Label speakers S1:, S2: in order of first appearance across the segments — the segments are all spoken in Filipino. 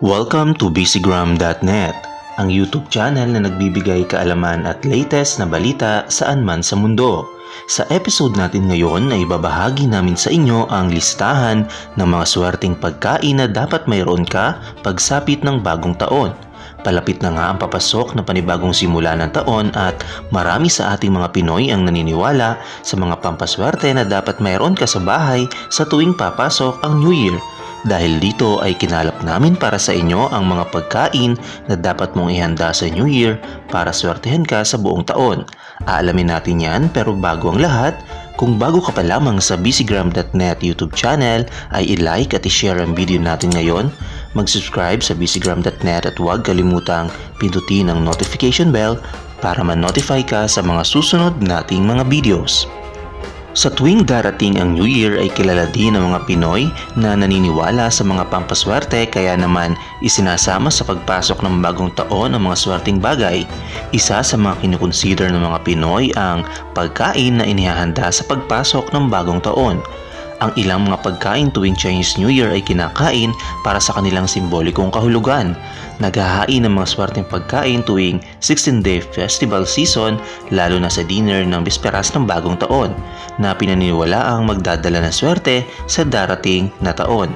S1: Welcome to busygram.net, ang YouTube channel na nagbibigay kaalaman at latest na balita saan man sa mundo. Sa episode natin ngayon ay ibabahagi namin sa inyo ang listahan ng mga swerteng pagkain na dapat mayroon ka pagsapit ng bagong taon. Palapit na nga ang papasok na panibagong simula ng taon at marami sa ating mga Pinoy ang naniniwala sa mga pampaswerte na dapat mayroon ka sa bahay sa tuwing papasok ang New Year. Dahil dito ay kinalap namin para sa inyo ang mga pagkain na dapat mong ihanda sa New Year para swertehan ka sa buong taon. Aalamin natin yan, pero bago ang lahat, kung bago ka pa lamang sa busygram.net YouTube channel ay i-like at i-share ang video natin ngayon, mag-subscribe sa busygram.net at huwag kalimutang pindutin ang notification bell para ma-notify ka sa mga susunod nating mga videos. Sa tuwing darating ang New Year ay kilala din ng mga Pinoy na naniniwala sa mga pampaswerte, kaya naman isinasama sa pagpasok ng bagong taon ang mga swerteng bagay. Isa sa mga kinukonsider ng mga Pinoy ang pagkain na inihahanda sa pagpasok ng bagong taon. Ang ilang mga pagkain tuwing Chinese New Year ay kinakain para sa kanilang simbolikong kahulugan. Naghahain ng mga swerteng pagkain tuwing 16-day festival season, lalo na sa dinner ng bisperas ng bagong taon, na pinaniniwalaang magdadala ng swerte sa darating na taon.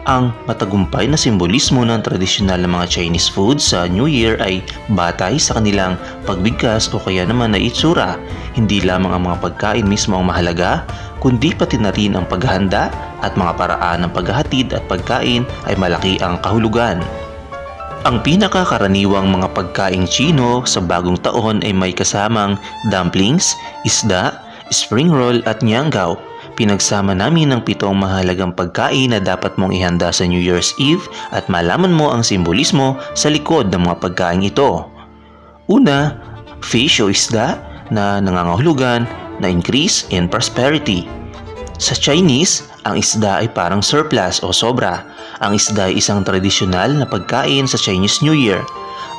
S1: Ang matagumpay na simbolismo ng tradisyonal na mga Chinese food sa New Year ay batay sa kanilang pagbigkas o kaya naman na itsura. Hindi lamang ang mga pagkain mismo ang mahalaga, kundi pati na rin ang paghahanda at mga paraan ng paghahatid at pagkain ay malaki ang kahulugan. Ang pinakakaraniwang mga pagkaing Chino sa bagong taon ay may kasamang dumplings, isda, spring roll at nianggaw. Pinagsama namin ang 7 mahalagang pagkain na dapat mong ihanda sa New Year's Eve at malaman mo ang simbolismo sa likod ng mga pagkain ito. Una, fish o isda na nangangahulugan na increase in prosperity. Sa Chinese, ang isda ay parang surplus o sobra. Ang isda ay isang tradisyonal na pagkain sa Chinese New Year.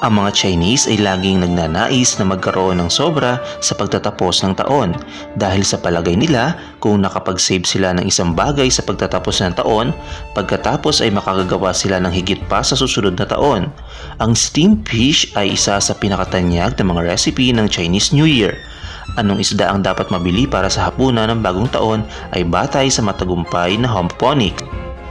S1: Ang mga Chinese ay laging nagnanais na magkaroon ng sobra sa pagtatapos ng taon, dahil sa palagay nila kung nakapag-save sila ng isang bagay sa pagtatapos ng taon, pagkatapos ay makakagawa sila ng higit pa sa susunod na taon. Ang steamed fish ay isa sa pinakatanyag ng mga recipe ng Chinese New Year. Anong isda ang dapat mabili para sa hapunan ng bagong taon ay batay sa matagumpay na hoponics.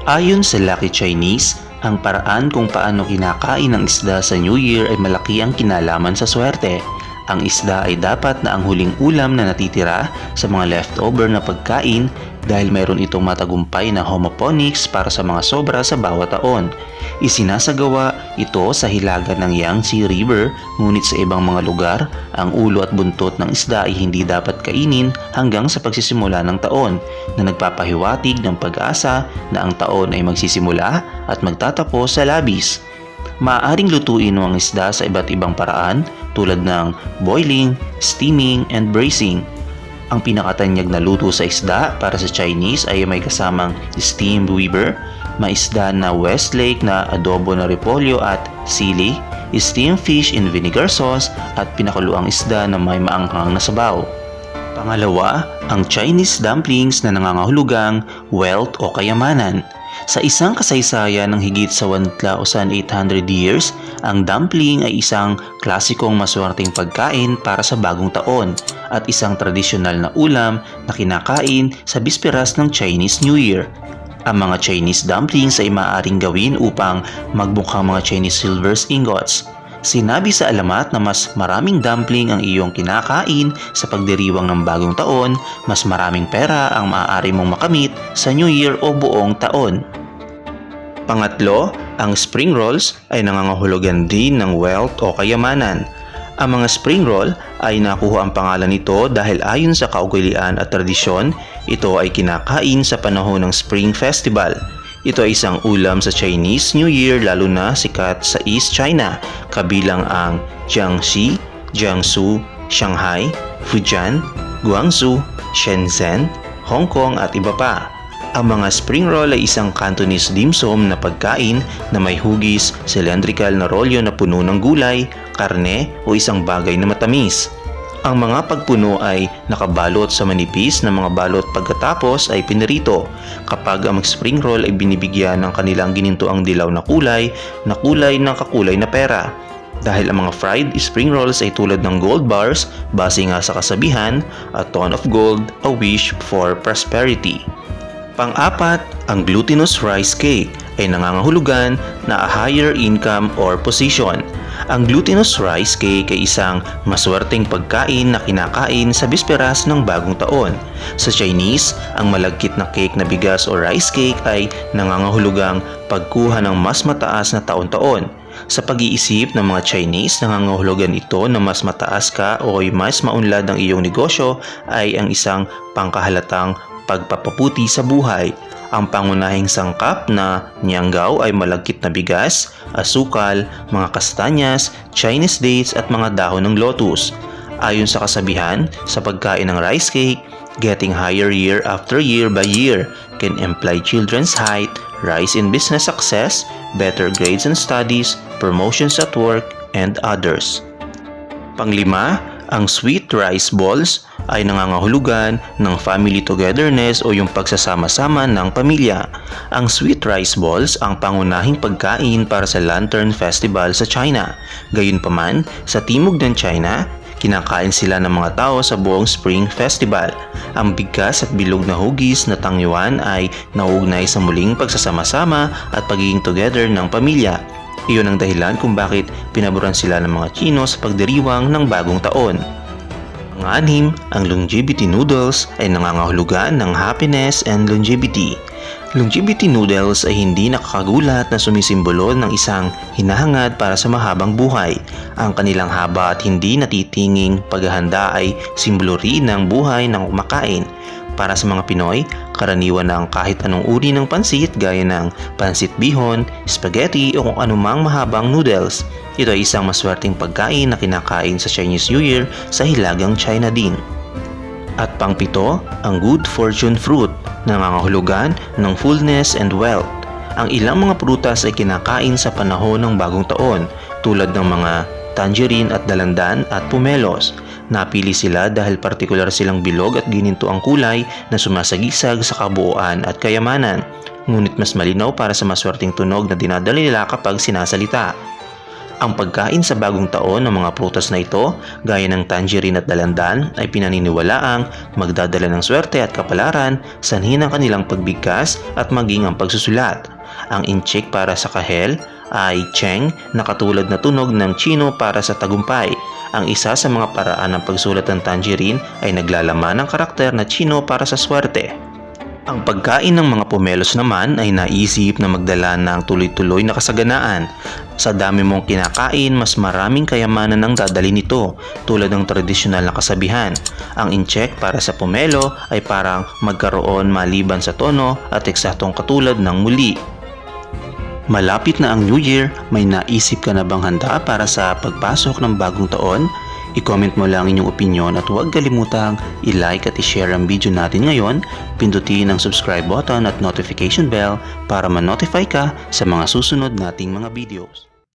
S1: Ayon sa Lucky Chinese, ang paraan kung paano kinakain ang isda sa New Year ay malaki ang kinalaman sa swerte. Ang isda ay dapat na ang huling ulam na natitira sa mga leftover na pagkain, dahil mayroon itong matagumpay na homoponics para sa mga sobra sa bawat taon. Isinasagawa ito sa hilaga ng Yangtze River, ngunit sa ibang mga lugar, ang ulo at buntot ng isda ay hindi dapat kainin hanggang sa pagsisimula ng taon, na nagpapahiwatig ng pag-asa na ang taon ay magsisimula at magtatapos sa labis. Maaaring lutuin ang isda sa iba't ibang paraan tulad ng boiling, steaming, and braising. Ang pinakatanyag na luto sa isda para sa Chinese ay may kasamang steamed weaver, may isda na Westlake na adobo na repolyo at sili, steamed fish in vinegar sauce, at pinakuluang isda na may maanghang na sabaw. Pangalawa, ang Chinese dumplings na nangangahulugang wealth o kayamanan. Sa isang kasaysayan ng higit sa 1,800 years, ang dumpling ay isang klasikong maswerteng pagkain para sa bagong taon at isang tradisyonal na ulam na kinakain sa bisperas ng Chinese New Year. Ang mga Chinese dumplings ay maaaring gawin upang magmukhang mga Chinese silver ingots. Sinabi sa alamat na mas maraming dumpling ang iyong kinakain sa pagdiriwang ng bagong taon, mas maraming pera ang maaari mong makamit sa New Year o buong taon. Pangatlo, ang spring rolls ay nangangahulugan din ng wealth o kayamanan. Ang mga spring roll ay nakuha ang pangalan nito dahil ayon sa kaugalian at tradisyon, ito ay kinakain sa panahon ng Spring Festival. Ito ay isang ulam sa Chinese New Year, lalo na sikat sa East China, kabilang ang Jiangxi, Jiangsu, Shanghai, Fujian, Guangzhou, Shenzhen, Hong Kong at iba pa. Ang mga spring roll ay isang Cantonese dim sum na pagkain na may hugis, cylindrical na rolyo na puno ng gulay, karne o isang bagay na matamis. Ang mga pagpuno ay nakabalot sa manipis na mga balot pagkatapos ay pinirito. Kapag ang spring roll ay binibigyan ng kanilang ginintuang dilaw na kulay ng kakulay na pera. Dahil ang mga fried spring rolls ay tulad ng gold bars, base nga sa kasabihan, a ton of gold, a wish for prosperity. Pang-apat, ang glutinous rice cake ay nangangahulugan na a higher income or position. Ang glutinous rice cake ay isang maswerteng pagkain na kinakain sa bisperas ng bagong taon. Sa Chinese, ang malagkit na cake na bigas o rice cake ay nangangahulugang pagkuha ng mas mataas na taon-taon. Sa pag-iisip ng mga Chinese, nangangahulugan ito na mas mataas ka o mas maunlad ang iyong negosyo ay ang isang pangkahalatang pagpapaputi sa buhay. Ang pangunahing sangkap na nianggaw ay malagkit na bigas, asukal, mga kastanyas, Chinese dates at mga dahon ng lotus. Ayon sa kasabihan, sa pagkain ng rice cake, getting higher year after year by year can imply children's height, rise in business success, better grades and studies, promotions at work, and others. Panglima, ang sweet rice balls ay nangangahulugan ng family togetherness o yung pagsasama-sama ng pamilya. Ang sweet rice balls ang pangunahing pagkain para sa Lantern Festival sa China. Gayunpaman, sa timog ng China, kinakain sila ng mga tao sa buong Spring Festival. Ang bigkas at bilog na hugis na tangyuan ay nauugnay sa muling pagsasama-sama at pagiging together ng pamilya. Iyon ang dahilan kung bakit pinaboran sila ng mga Chino sa pagdiriwang ng bagong taon. Ang-anim, ang longevity noodles ay nangangahulugan ng happiness and longevity. Longevity noodles ay hindi nakakagulat na sumisimbolo ng isang hinahangad para sa mahabang buhay. Ang kanilang haba at hindi natitinging paghahanda ay simbolo rin ng buhay ng kumakain. Para sa mga Pinoy, karaniwan ng kahit anong uri ng pansit gaya ng pansit bihon, spaghetti o kung anumang mahabang noodles. Ito ay isang maswerteng pagkain na kinakain sa Chinese New Year sa Hilagang China din. At pangpito, ang good fortune fruit, nangangahulugan ng fullness and wealth. Ang ilang mga prutas ay kinakain sa panahon ng bagong taon tulad ng mga tangerine at dalandan at pumelos. Napili sila dahil partikular silang bilog at gininto ang kulay na sumasagisag sa kabuuan at kayamanan, ngunit mas malinaw para sa maswerteng tunog na dinadala nila kapag sinasalita. Ang pagkain sa bagong taon ng mga prutas na ito, gaya ng tangerine at dalandan, ay pinaniniwalaang magdadala ng swerte at kapalaran, sanhi ng kanilang pagbigkas at maging ang pagsusulat. Ang inchik para sa kahel ay cheng na katulad na tunog ng Chino para sa tagumpay. Ang isa sa mga paraan ng pagsulat ng tangerine ay naglalaman ng karakter na Chino para sa swerte. Ang pagkain ng mga pumelos naman ay naisip na magdala ng tuloy-tuloy na kasaganaan. Sa dami mong kinakain, mas maraming kayamanan ang dadali nito, tulad ng tradisyonal na kasabihan. Ang incheck para sa pumelo ay parang magkaroon maliban sa tono at eksaktong katulad ng muli. Malapit na ang New Year, may naisip ka na bang handa para sa pagpasok ng bagong taon? I-comment mo lang inyong opinion at huwag kalimutang i-like at i-share ang video natin ngayon, pindutin ang subscribe button at notification bell para ma-notify ka sa mga susunod nating mga videos.